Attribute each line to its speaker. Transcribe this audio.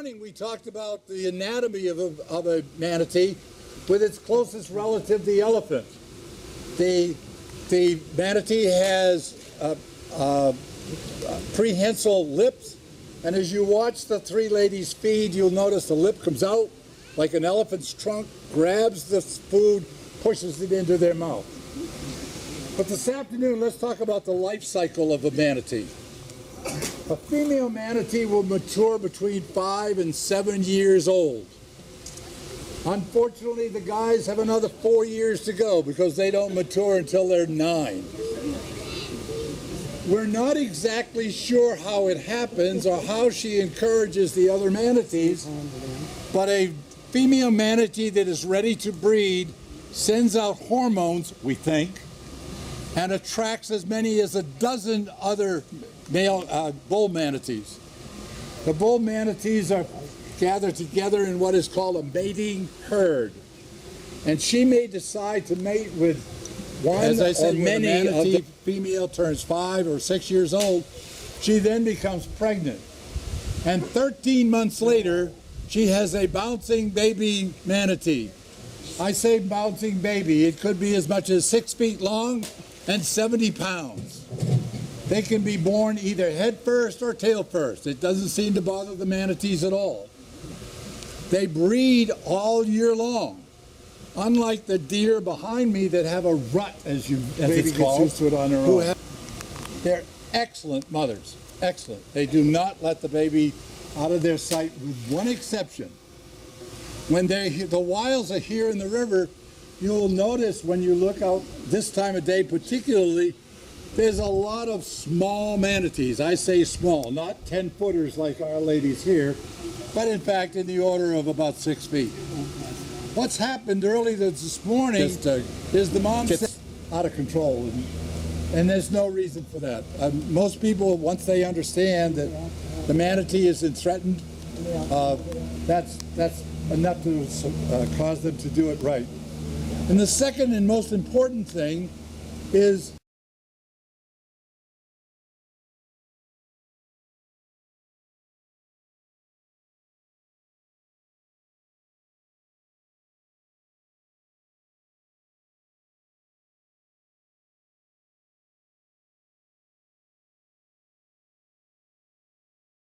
Speaker 1: morning we talked about the anatomy of a manatee with its closest relative, the elephant. The manatee has prehensile lips, and as you watch the three ladies feed, you'll notice the lip comes out like an elephant's trunk, grabs the food, pushes it into their mouth. But this afternoon, let's talk about the life cycle of a manatee. A female manatee will mature between 5 and 7 years old. Unfortunately, the guys have another 4 years to go because they don't mature until they're 9. We're not exactly sure how it happens or how she encourages the other manatees, but a female manatee that is ready to breed sends out hormones, we think, and attracts as many as a dozen other male bull manatees. The bull manatees are gathered together in what is called a mating herd, and she may decide to mate with one, as I said, or many of the female turns 5 or 6 years old. She then becomes pregnant, and 13 months later she has a bouncing baby manatee. I say bouncing baby, it could be as much as 6 feet long and 70 pounds. They can be born either head first or tail first. It doesn't seem to bother the manatees at all. They breed all year long, unlike the deer behind me that have a rut, as it's called, used to it on their own. They're excellent mothers, excellent. They do not let the baby out of their sight, with one exception. When the wilds are here in the river, you'll notice when you look out this time of day particularly, there's a lot of small manatees. I say small, not 10-footers like our ladies here, but in fact in the order of about 6 feet. What's happened early this morning is the mom gets out of control, and there's no reason for that. Most people, once they understand that the manatee isn't threatened, that's enough to cause them to do it right. And the second and most important thing is